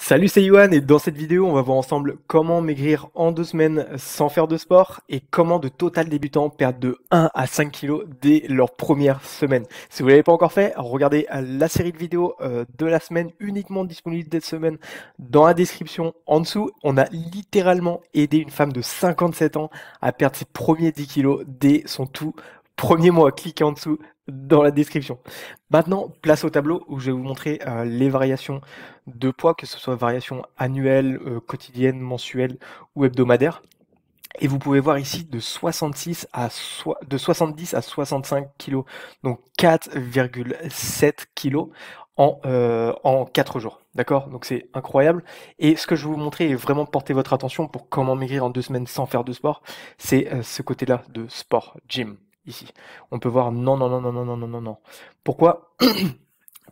Salut, c'est Yohan et dans cette vidéo, on va voir ensemble comment maigrir en 2 semaines sans faire de sport et comment de total débutants perdent de 1 à 5 kilos dès leur première semaine. Si vous ne l'avez pas encore fait, regardez la série de vidéos de la semaine uniquement disponible cette semaine dans la description en dessous. On a littéralement aidé une femme de 57 ans à perdre ses premiers 10 kilos dès son tout premier mois. Cliquez en dessous dans la description. Maintenant, place au tableau où je vais vous montrer les variations de poids, que ce soit variation annuelle, quotidienne, mensuelle ou hebdomadaire. Et vous pouvez voir ici de 70 à 65 kilos, donc 4,7 kilos en 4 jours. D'accord? Donc c'est incroyable. Et ce que je vais vous montrer et vraiment porter votre attention pour comment maigrir en 2 semaines sans faire de sport, c'est ce côté-là de sport, gym, ici. On peut voir non, non, non, non, non, non, non, non, non. Pourquoi?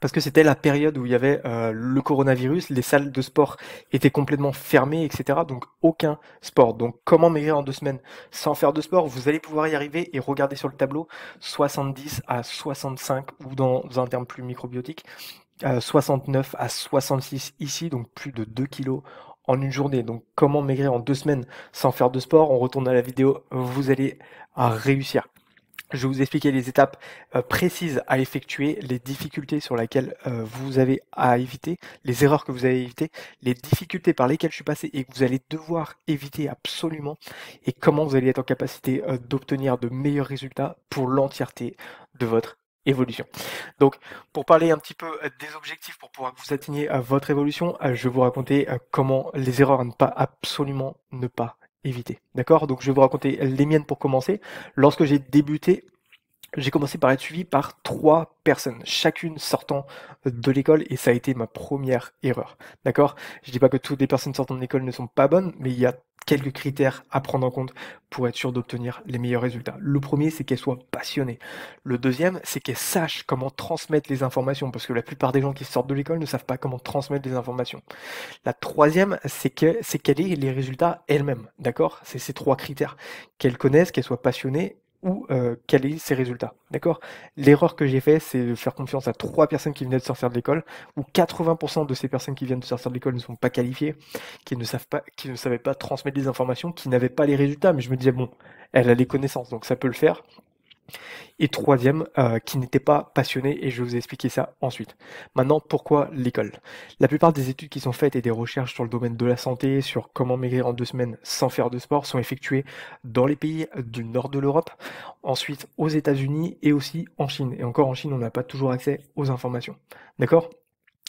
Parce que c'était la période où il y avait le coronavirus, les salles de sport étaient complètement fermées, etc. Donc aucun sport. Donc comment maigrir en 2 semaines sans faire de sport? Vous allez pouvoir y arriver et regarder sur le tableau 70 à 65 ou dans un terme plus microbiotique, 69 à 66 ici, donc plus de 2 kilos en une journée. Donc comment maigrir en 2 semaines sans faire de sport? On retourne à la vidéo, vous allez réussir. Je vais vous expliquer les étapes précises à effectuer, les difficultés sur lesquelles vous avez à éviter, les erreurs que vous avez à éviter, les difficultés par lesquelles je suis passé et que vous allez devoir éviter absolument, et comment vous allez être en capacité d'obtenir de meilleurs résultats pour l'entièreté de votre évolution. Donc, pour parler un petit peu des objectifs pour pouvoir que vous atteigniez votre évolution, je vais vous raconter comment les erreurs à ne pas absolument ne pas éviter. D'accord? Donc je vais vous raconter les miennes pour commencer. Lorsque j'ai débuté, j'ai commencé par être suivi par 3 personnes, chacune sortant de l'école, et ça a été ma première erreur. D'accord? Je dis pas que toutes les personnes sortant de l'école ne sont pas bonnes, mais il y a quelques critères à prendre en compte pour être sûr d'obtenir les meilleurs résultats. Le premier, c'est qu'elle soit passionnée. Le deuxième, c'est qu'elle sache comment transmettre les informations, parce que la plupart des gens qui sortent de l'école ne savent pas comment transmettre les informations. La troisième, c'est qu'elle ait les résultats elle-même, d'accord? C'est ces 3 critères. Qu'elle connaisse, qu'elle soit passionnée ou quels aient ses résultats, d'accord? L'erreur que j'ai fait, c'est de faire confiance à 3 personnes qui venaient de sortir de l'école, où 80% de ces personnes qui viennent de sortir de l'école ne sont pas qualifiées, qui ne savaient pas transmettre des informations, qui n'avaient pas les résultats. Mais je me disais, bon, elle a les connaissances, donc ça peut le faire. Et troisième, qui n'était pas passionné, et je vais vous expliquer ça ensuite. Maintenant, pourquoi l'école? La plupart des études qui sont faites et des recherches sur le domaine de la santé, sur comment maigrir en 2 semaines sans faire de sport, sont effectuées dans les pays du nord de l'Europe, ensuite aux États-Unis et aussi en Chine. Et encore en Chine, on n'a pas toujours accès aux informations. D'accord?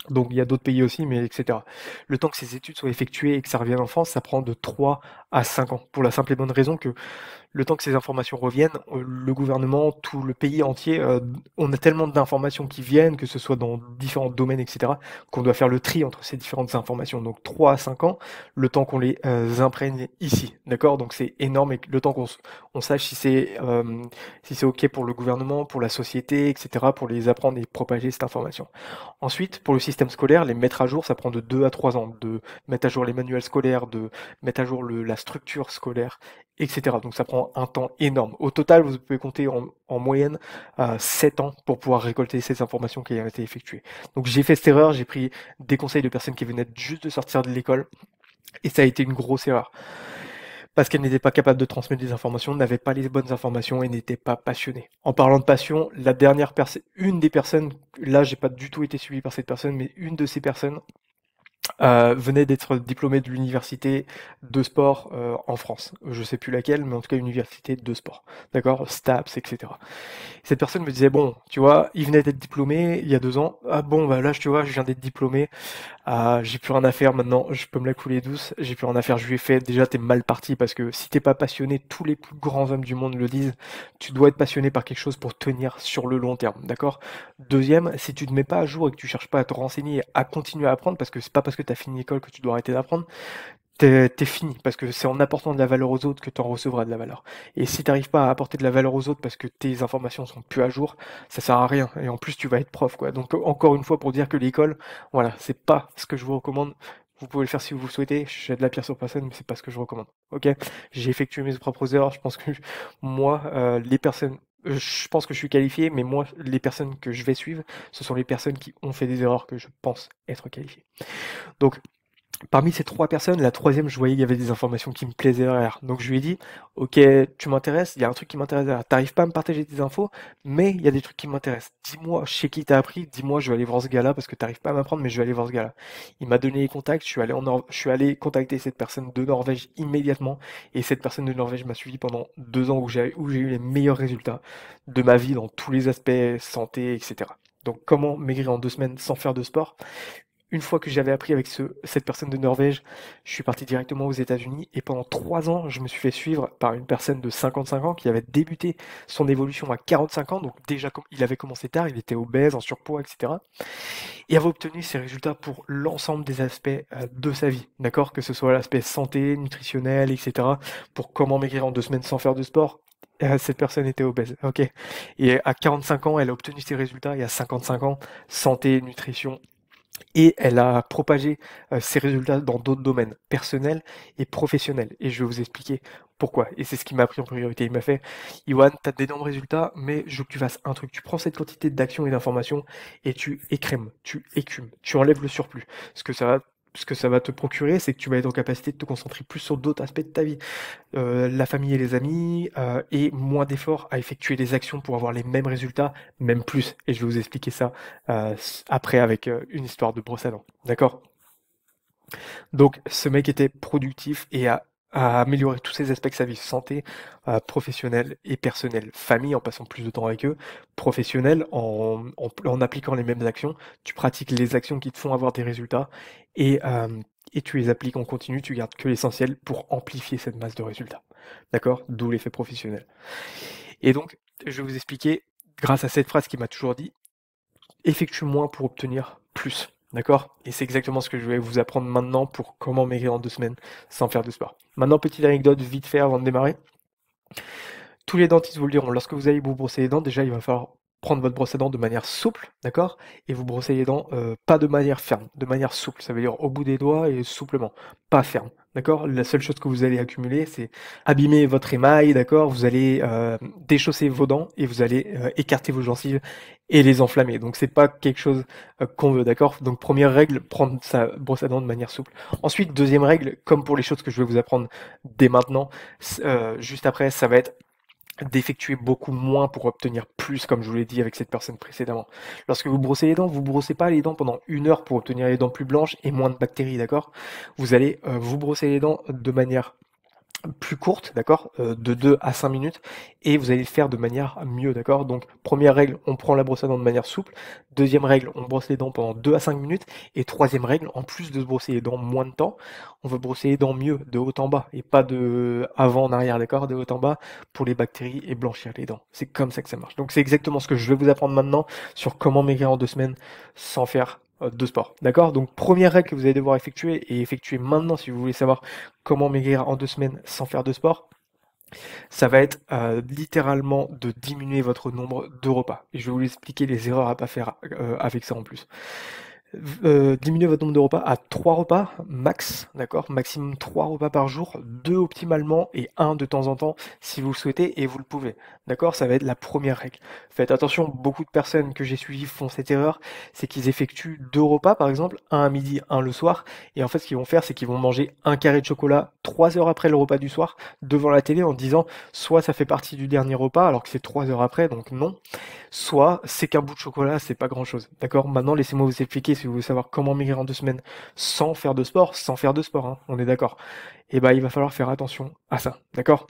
Donc il y a d'autres pays aussi, mais etc. Le temps que ces études soient effectuées et que ça revienne en France, ça prend de 3 à 5 ans. Pour la simple et bonne raison que le temps que ces informations reviennent, le gouvernement, tout le pays entier, on a tellement d'informations qui viennent, que ce soit dans différents domaines, etc., qu'on doit faire le tri entre ces différentes informations. Donc 3 à 5 ans, le temps qu'on les imprègne ici, d'accord? Donc c'est énorme et le temps on sache si c'est OK pour le gouvernement, pour la société, etc., pour les apprendre et propager cette information. Ensuite, pour le système scolaire, les mettre à jour, ça prend de 2 à 3 ans, de mettre à jour les manuels scolaires, de mettre à jour la structure scolaire, etc. Donc ça prend un temps énorme. Au total, vous pouvez compter en moyenne 7 ans pour pouvoir récolter ces informations qui ont été effectuées. Donc j'ai fait cette erreur, j'ai pris des conseils de personnes qui venaient juste de sortir de l'école, et ça a été une grosse erreur. Parce qu'elles n'étaient pas capables de transmettre des informations, n'avaient pas les bonnes informations et n'étaient pas passionnées. En parlant de passion, une des personnes, là j'ai pas du tout été suivi par cette personne, mais une de ces personnes venait d'être diplômé de l'université de sport en France. Je sais plus laquelle, mais en tout cas une université de sport. D'accord? STAPS, etc. Cette personne me disait, bon, tu vois, il venait d'être diplômé il y a 2 ans. Ah bon, bah là, tu vois, je viens d'être diplômé. Ah, j'ai plus rien à faire maintenant, je peux me la couler douce, j'ai plus rien à faire, je lui ai fait, déjà t'es mal parti parce que si t'es pas passionné, tous les plus grands hommes du monde le disent, tu dois être passionné par quelque chose pour tenir sur le long terme, d'accord? Deuxième, si tu te mets pas à jour et que tu cherches pas à te renseigner, à continuer à apprendre, parce que c'est pas parce que t'as fini l'école que tu dois arrêter d'apprendre, t'es fini, parce que c'est en apportant de la valeur aux autres que tu en recevras de la valeur. Et si t'arrives pas à apporter de la valeur aux autres parce que tes informations sont plus à jour, ça sert à rien. Et en plus, tu vas être prof, quoi. Donc, encore une fois, pour dire que l'école, voilà, c'est pas ce que je vous recommande. Vous pouvez le faire si vous le souhaitez. Je jette de la pierre sur personne, mais c'est pas ce que je recommande. Ok? J'ai effectué mes propres erreurs. Je pense que moi, je pense que je suis qualifié, mais moi, les personnes que je vais suivre, ce sont les personnes qui ont fait des erreurs que je pense être qualifiées. Donc, Parmi ces 3 personnes, la troisième, je voyais qu'il y avait des informations qui me plaisaient derrière. Donc je lui ai dit: «OK, tu m'intéresses, il y a un truc qui m'intéresse derrière. Tu pas à me partager tes infos, mais il y a des trucs qui m'intéressent. Dis-moi chez qui t'as appris, dis-moi, je vais aller voir ce gars-là parce que t'arrives pas à m'apprendre, mais je vais aller voir ce gars-là». Il m'a donné les contacts, je suis allé contacter cette personne de Norvège immédiatement et cette personne de Norvège m'a suivi pendant 2 ans où j'ai eu les meilleurs résultats de ma vie dans tous les aspects santé et cetera. Donc comment maigrir en 2 semaines sans faire de sport? Une fois que j'avais appris avec cette personne de Norvège, je suis parti directement aux États-Unis et pendant 3 ans, je me suis fait suivre par une personne de 55 ans qui avait débuté son évolution à 45 ans. Donc déjà, il avait commencé tard, il était obèse, en surpoids, etc. Et avait obtenu ses résultats pour l'ensemble des aspects de sa vie, d'accord? Que ce soit l'aspect santé, nutritionnel, etc. Pour comment maigrir en 2 semaines sans faire de sport. Cette personne était obèse, ok. Et à 45 ans, elle a obtenu ses résultats et à 55 ans, santé, nutrition, et elle a propagé ses résultats dans d'autres domaines, personnels et professionnels. Et je vais vous expliquer pourquoi. Et c'est ce qui m'a pris en priorité. Il m'a fait: Iwan, tu as d'énormes résultats, mais je veux que tu fasses un truc. Tu prends cette quantité d'actions et d'informations et tu écrèmes, tu écumes, tu enlèves le surplus. Ce que ça va te procurer, c'est que tu vas être en capacité de te concentrer plus sur d'autres aspects de ta vie, la famille et les amis, et moins d'efforts à effectuer des actions pour avoir les mêmes résultats, même plus. Et je vais vous expliquer ça après avec une histoire de brosse à dents. D'accord? Donc ce mec était productif et a amélioré tous ses aspects de sa vie, santé, professionnelle et personnelle, famille en passant plus de temps avec eux, professionnel en appliquant les mêmes actions, tu pratiques les actions qui te font avoir des résultats et, euh, et tu les appliques en continu, tu gardes que l'essentiel pour amplifier cette masse de résultats. D'accord? D'où l'effet professionnel. Et donc, je vais vous expliquer, grâce à cette phrase qui m'a toujours dit: effectue moins pour obtenir plus. D'accord? Et c'est exactement ce que je vais vous apprendre maintenant pour comment maigrir en 2 semaines sans faire de sport. Maintenant, petite anecdote vite fait avant de démarrer. Tous les dentistes vous le diront, lorsque vous allez vous brosser les dents, déjà il va falloir prendre votre brosse à dents de manière souple, d'accord? Et vous brossez les dents pas de manière ferme, de manière souple. Ça veut dire au bout des doigts et souplement, pas ferme, d'accord? La seule chose que vous allez accumuler, c'est abîmer votre émail, d'accord? Vous allez déchausser vos dents et vous allez écarter vos gencives et les enflammer. Donc c'est pas quelque chose qu'on veut, d'accord? Donc première règle, prendre sa brosse à dents de manière souple. Ensuite, deuxième règle, comme pour les choses que je vais vous apprendre dès maintenant, juste après, ça va être d'effectuer beaucoup moins pour obtenir plus, comme je vous l'ai dit avec cette personne précédemment. Lorsque vous brossez les dents, vous brossez pas les dents pendant 1 heure pour obtenir les dents plus blanches et moins de bactéries, d'accord? Vous allez vous brosser les dents de manière plus courte, d'accord, de 2 à 5 minutes, et vous allez le faire de manière mieux, d'accord? Donc, première règle, on prend la brosse à dents de manière souple. Deuxième règle, on brosse les dents pendant 2 à 5 minutes. Et troisième règle, en plus de se brosser les dents moins de temps, on veut brosser les dents mieux, de haut en bas, et pas de avant en arrière, d'accord? De haut en bas, pour les bactéries et blanchir les dents. C'est comme ça que ça marche. Donc, c'est exactement ce que je vais vous apprendre maintenant sur comment maigrir en 2 semaines sans faire de sport. D'accord? Donc, première règle que vous allez devoir effectuer, et effectuer maintenant si vous voulez savoir comment maigrir en 2 semaines sans faire de sport, ça va être littéralement de diminuer votre nombre de repas. Et je vais vous expliquer les erreurs à pas faire avec ça en plus. Diminuez votre nombre de repas à 3 repas max, d'accord? Maximum 3 repas par jour, 2 optimalement et un de temps en temps si vous le souhaitez et vous le pouvez. D'accord? Ça va être la première règle. Faites attention, beaucoup de personnes que j'ai suivies font cette erreur, c'est qu'ils effectuent 2 repas par exemple, un à midi, un le soir, et en fait ce qu'ils vont faire, c'est qu'ils vont manger un carré de chocolat 3 heures après le repas du soir devant la télé en disant soit ça fait partie du dernier repas alors que c'est 3 heures après, donc non, soit c'est qu'un bout de chocolat, c'est pas grand chose. D'accord? Maintenant, laissez-moi vous expliquer si vous voulez savoir comment maigrir en 2 semaines sans faire de sport, hein, on est d'accord. Et ben, il va falloir faire attention à ça. D'accord?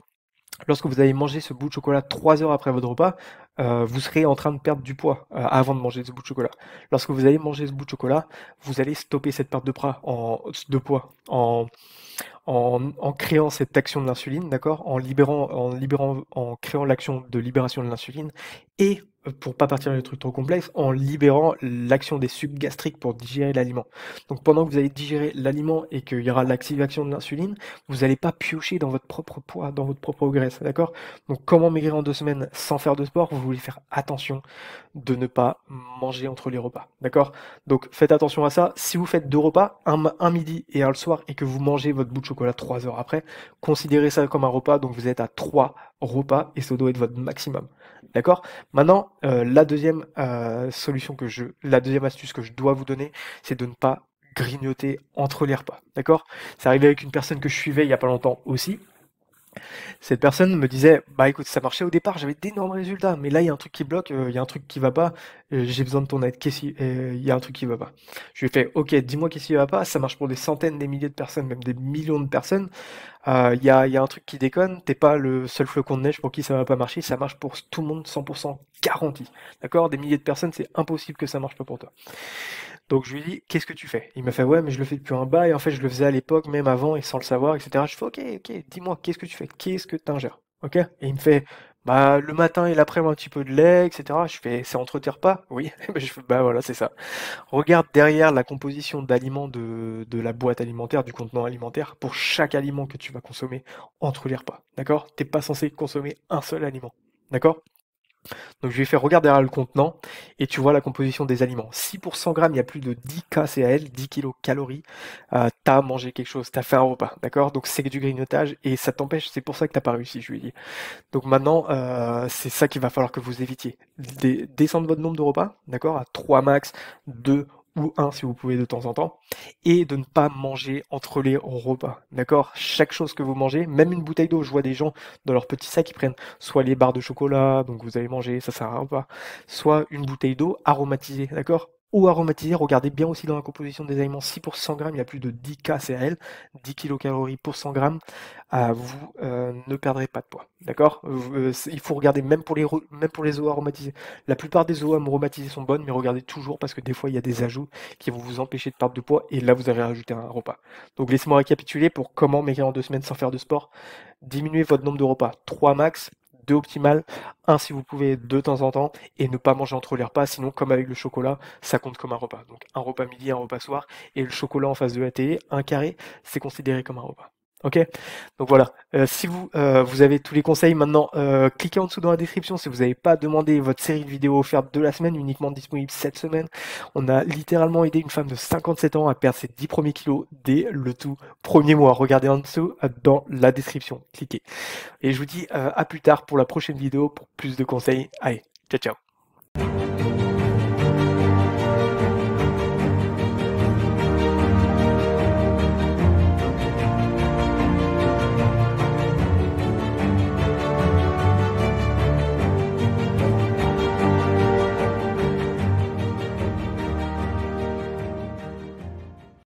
Lorsque vous allez manger ce bout de chocolat 3 heures après votre repas, vous serez en train de perdre du poids avant de manger ce bout de chocolat. Lorsque vous allez manger ce bout de chocolat, vous allez stopper cette perte de poids en créant cette action de l'insuline, d'accord? En créant l'action de libération de l'insuline et pour pas partir dans les trucs trop complexes, en libérant l'action des sucs gastriques pour digérer l'aliment. Donc pendant que vous allez digérer l'aliment et qu'il y aura l'activation de l'insuline, vous n'allez pas piocher dans votre propre poids, dans votre propre graisse, d'accord? Donc comment maigrir en 2 semaines sans faire de sport? Vous voulez faire attention de ne pas manger entre les repas, d'accord? Donc faites attention à ça. Si vous faites 2 repas, un midi et un le soir, et que vous mangez votre bout de chocolat 3 heures après, considérez ça comme un repas, donc vous êtes à 3 repas et ça doit être votre maximum. D'accord? Maintenant, la deuxième astuce que je dois vous donner, c'est de ne pas grignoter entre les repas, d'accord? C'est arrivé avec une personne que je suivais il y a pas longtemps aussi. Cette personne me disait: «Bah, écoute, ça marchait au départ, j'avais d'énormes résultats, mais là, il y a un truc qui bloque, il y a un truc qui va pas, j'ai besoin de ton aide. Il y a un truc qui va pas». Je lui ai fait: «OK, dis-moi qu'est-ce qui va pas?» Ça marche pour des centaines, des milliers de personnes, même des millions de personnes. Il y a un truc qui déconne, t'es pas le seul flocon de neige pour qui ça va pas marcher, ça marche pour tout le monde, 100% garanti. D'accord? Des milliers de personnes, c'est impossible que ça marche pas pour toi. Donc je lui ai dit: «Qu'est-ce que tu fais?» Il m'a fait: «Ouais, mais je le fais depuis un bail, en fait, je le faisais à l'époque, même avant et sans le savoir et cetera». Je fais: «OK, OK, dis-moi, qu'est-ce que tu fais? Qu'est-ce que tu ingères?» OK? Et il me fait: «Bah, le matin et l'après-midi, un petit peu de lait et cetera». Je fais: «C'est entre tes repas?» «Oui». Bah, je fais: «Bah, voilà, c'est ça». Regarde derrière la composition d'aliments de la boîte alimentaire, du contenant alimentaire, pour chaque aliment que tu vas consommer entre les repas. D'accord? T'es pas censé consommer un seul aliment. D'accord? Donc je lui ai fait regarder derrière le contenant et tu vois la composition des aliments. Si pour 100 grammes il y a plus de 10 kcal, 10 kilocalories, t'as mangé quelque chose, t'as fait un repas, d'accord? Donc c'est du grignotage et ça t'empêche, c'est pour ça que t'as pas réussi, je lui ai dit. Donc maintenant, c'est ça qu'il va falloir que vous évitiez. Descendre votre nombre de repas, d'accord, à 3 max, 2 ou un si vous pouvez de temps en temps, et de ne pas manger entre les repas, d'accord? Chaque chose que vous mangez, même une bouteille d'eau, je vois des gens dans leur petit sac, ils prennent soit les barres de chocolat, donc vous allez manger, ça sert à rien pas, soit une bouteille d'eau aromatisée, d'accord? Eau aromatisée, regardez bien aussi dans la composition des aliments, si pour 100 grammes il y a plus de 10 kcal, 10 kilocalories pour 100 grammes, vous ne perdrez pas de poids, d'accord? Il faut regarder même pour les eaux aromatisées. La plupart des eaux aromatisées sont bonnes, mais regardez toujours parce que des fois il y a des ajouts qui vont vous empêcher de perdre de poids et là vous avez rajouté un repas. Donc laissez-moi récapituler pour comment maigrir en 2 semaines sans faire de sport. Diminuez votre nombre de repas, 3 max, 2 optimal, 1 si vous pouvez de temps en temps, et ne pas manger entre les repas, sinon comme avec le chocolat, ça compte comme un repas. Donc un repas midi, un repas soir, et le chocolat en face de la télé, un carré, c'est considéré comme un repas. Ok? Donc voilà, si vous avez tous les conseils maintenant, cliquez en dessous dans la description si vous n'avez pas demandé votre série de vidéos offertes de la semaine, uniquement disponible cette semaine. On a littéralement aidé une femme de 57 ans à perdre ses 10 premiers kilos dès le tout premier mois. Regardez en dessous dans la description, cliquez. Et je vous dis à plus tard pour la prochaine vidéo pour plus de conseils. Allez, ciao ciao.